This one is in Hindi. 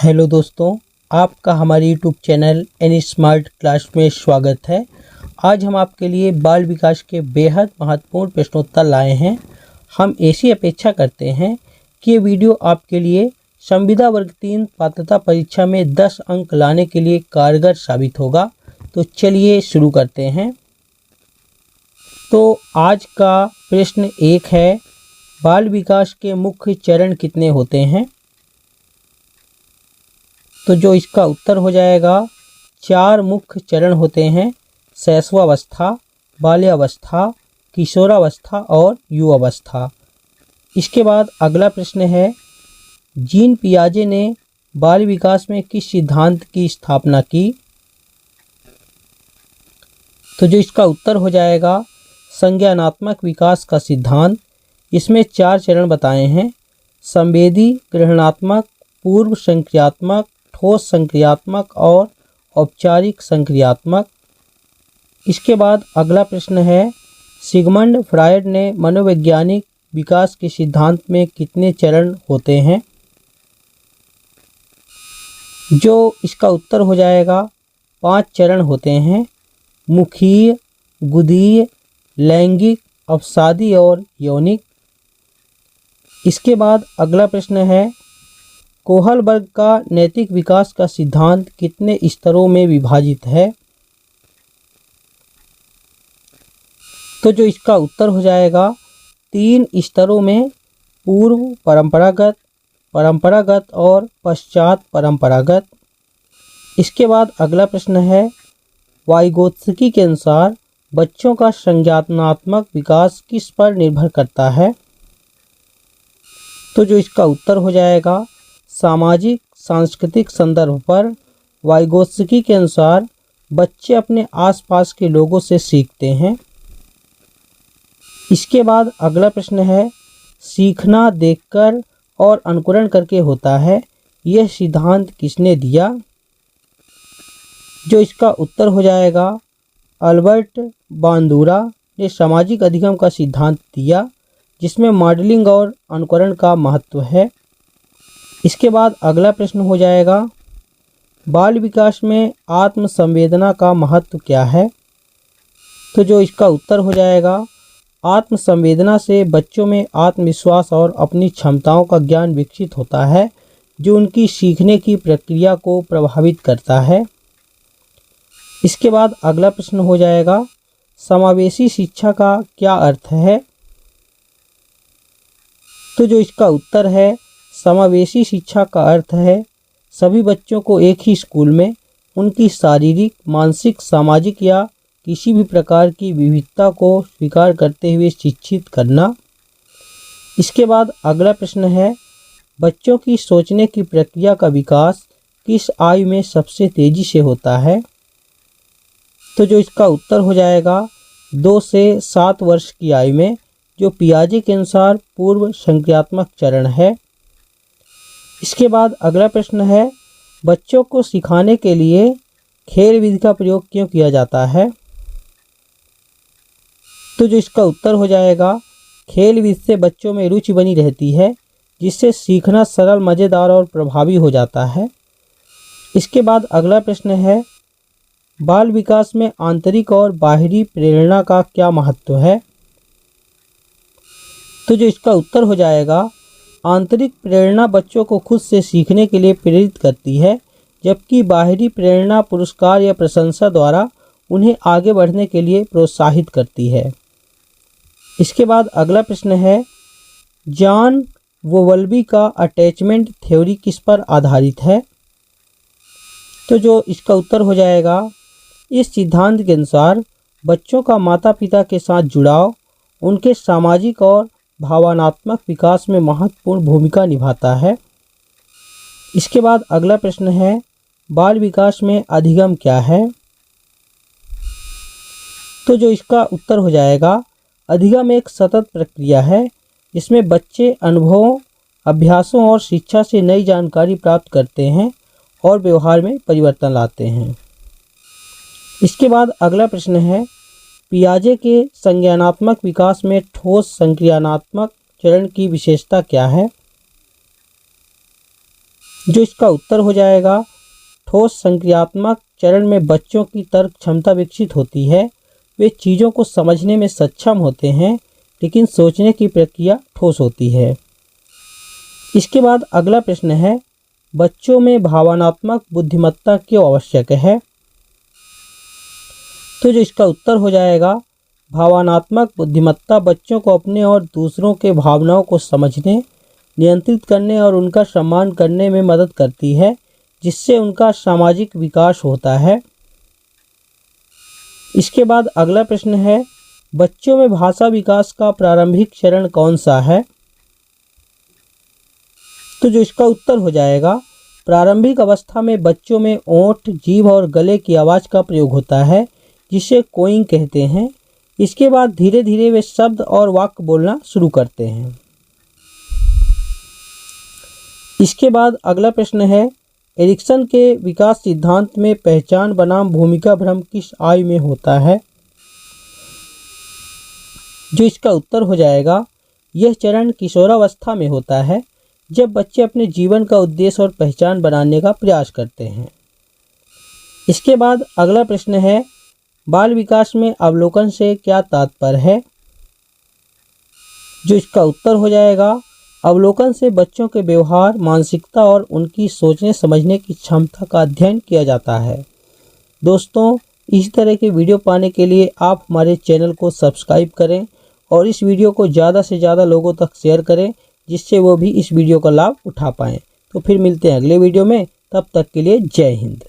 हेलो दोस्तों, आपका हमारे YouTube channel any smart class में स्वागत है। आज हम आपके लिए बाल विकास के बेहद महत्वपूर्ण प्रश्नोत्तर लाए हैं। हम ऐसी अपेक्षा करते हैं कि ये वीडियो आपके लिए संविदा वर्ग 3 पात्रता परीक्षा में 10 अंक लाने के लिए कारगर साबित होगा। तो चलिए शुरू करते हैं। तो आज का प्रश्न 1 है, बाल विकास के मुख्य चरण कितने होते हैं? तो जो इसका उत्तर हो जाएगा, 4 मुख्य चरण होते हैं। शैशवावस्था, बाल्यावस्था, किशोरावस्था और युवावस्था। इसके बाद अगला प्रश्न है, जीन पियाजे ने बाल विकास में किस सिद्धांत की स्थापना की? तो जो इसका उत्तर हो जाएगा, संज्ञानात्मक विकास का सिद्धांत। इसमें 4 चरण बताए हैं: संवेदी, ग्रहणात्मक, पूर्व संक्रियात्मक, ठोस संक्रियात्मक और औपचारिक संक्रियात्मक। इसके बाद अगला प्रश्न है, सिगमंड फ्रायड ने मनोवैज्ञानिक विकास के सिद्धांत में कितने चरण होते हैं? जो इसका उत्तर हो जाएगा, 5 चरण होते हैं: मुखीय, गुदीय, लैंगिक, अवसादी और यौनिक। इसके बाद अगला प्रश्न है, कोहलबर्ग का नैतिक विकास का सिद्धांत कितने स्तरों में विभाजित है? तो जो इसका उत्तर हो जाएगा, 3 स्तरों में: पूर्व परंपरागत, परंपरागत और पश्चात परंपरागत। इसके बाद अगला प्रश्न है, वाइगोत्स्की के अनुसार बच्चों का संज्ञानात्मक विकास किस पर निर्भर करता है? तो जो इसका उत्तर हो जाएगा, सामाजिक सांस्कृतिक संदर्भ पर। वाइगोत्स्की के अनुसार बच्चे अपने आसपास के लोगों से सीखते हैं। इसके बाद अगला प्रश्न है, सीखना देखकर और अनुकरण करके होता है, यह सिद्धांत किसने दिया? जो इसका उत्तर हो जाएगा, अल्बर्ट बांदुरा ने सामाजिक अधिगम का सिद्धांत दिया, जिसमें मॉडलिंग और अनुकरण का महत्व है। इसके बाद अगला प्रश्न हो जाएगा, बाल विकास में आत्म संवेदना का महत्व क्या है? तो जो इसका उत्तर हो जाएगा, आत्म संवेदना से बच्चों में आत्मविश्वास और अपनी क्षमताओं का ज्ञान विकसित होता है, जो उनकी सीखने की प्रक्रिया को प्रभावित करता है। इसके बाद अगला प्रश्न हो जाएगा, समावेशी शिक्षा का क्या अर्थ है? तो जो इसका उत्तर है, समावेशी शिक्षा का अर्थ है सभी बच्चों को एक ही स्कूल में उनकी शारीरिक, मानसिक, सामाजिक या किसी भी प्रकार की विविधता को स्वीकार करते हुए शिक्षित करना। इसके बाद अगला प्रश्न है, बच्चों की सोचने की प्रक्रिया का विकास किस आयु में सबसे तेजी से होता है? तो जो इसका उत्तर हो जाएगा, 2 से 7 वर्ष की आयु में, जो पियाजे के अनुसार पूर्व संक्रियात्मक चरण है। इसके बाद अगला प्रश्न है, बच्चों को सिखाने के लिए खेल विधि का प्रयोग क्यों किया जाता है? तो जो इसका उत्तर हो जाएगा, खेल विधि से बच्चों में रुचि बनी रहती है, जिससे सीखना सरल, मज़ेदार और प्रभावी हो जाता है। इसके बाद अगला प्रश्न है, बाल विकास में आंतरिक और बाहरी प्रेरणा का क्या महत्व है? तो जो इसका उत्तर हो जाएगा, आंतरिक प्रेरणा बच्चों को खुद से सीखने के लिए प्रेरित करती है, जबकि बाहरी प्रेरणा पुरस्कार या प्रशंसा द्वारा उन्हें आगे बढ़ने के लिए प्रोत्साहित करती है। इसके बाद अगला प्रश्न है, जॉन वोवल्बी का अटैचमेंट थ्योरी किस पर आधारित है? तो जो इसका उत्तर हो जाएगा, इस सिद्धांत के अनुसार बच्चों का माता पिता के साथ जुड़ाव उनके सामाजिक और भावनात्मक विकास में महत्वपूर्ण भूमिका निभाता है। इसके बाद अगला प्रश्न है, बाल विकास में अधिगम क्या है? तो जो इसका उत्तर हो जाएगा, अधिगम एक सतत प्रक्रिया है, जिसमें बच्चे अनुभवों, अभ्यासों और शिक्षा से नई जानकारी प्राप्त करते हैं और व्यवहार में परिवर्तन लाते हैं। इसके बाद अगला प्रश्न है, पियाजे के संज्ञानात्मक विकास में ठोस संक्रियात्मक चरण की विशेषता क्या है? जो इसका उत्तर हो जाएगा, ठोस संक्रियात्मक चरण में बच्चों की तर्क क्षमता विकसित होती है। वे चीज़ों को समझने में सक्षम होते हैं, लेकिन सोचने की प्रक्रिया ठोस होती है। इसके बाद अगला प्रश्न है, बच्चों में भावनात्मक बुद्धिमत्ता क्यों आवश्यक है? तो जो इसका उत्तर हो जाएगा, भावनात्मक बुद्धिमत्ता बच्चों को अपने और दूसरों के भावनाओं को समझने, नियंत्रित करने और उनका सम्मान करने में मदद करती है, जिससे उनका सामाजिक विकास होता है। इसके बाद अगला प्रश्न है, बच्चों में भाषा विकास का प्रारंभिक चरण कौन सा है? तो जो इसका उत्तर हो जाएगा, प्रारंभिक अवस्था में बच्चों में ओंठ, जीभ और गले की आवाज़ का प्रयोग होता है, जिसे कोइंग कहते हैं। इसके बाद धीरे धीरे वे शब्द और वाक्य बोलना शुरू करते हैं। इसके बाद अगला प्रश्न है, एरिक्सन के विकास सिद्धांत में पहचान बनाम भूमिका भ्रम किस आयु में होता है? जो इसका उत्तर हो जाएगा, यह चरण किशोरावस्था में होता है, जब बच्चे अपने जीवन का उद्देश्य और पहचान बनाने का प्रयास करते हैं। इसके बाद अगला प्रश्न है, बाल विकास में अवलोकन से क्या तात्पर्य है? जो इसका उत्तर हो जाएगा, अवलोकन से बच्चों के व्यवहार, मानसिकता और उनकी सोचने समझने की क्षमता का अध्ययन किया जाता है। दोस्तों, इस तरह के वीडियो पाने के लिए आप हमारे चैनल को सब्सक्राइब करें और इस वीडियो को ज़्यादा से ज़्यादा लोगों तक शेयर करें, जिससे वो भी इस वीडियो का लाभ उठा पाएँ। तो फिर मिलते हैं अगले वीडियो में, तब तक के लिए जय हिंद।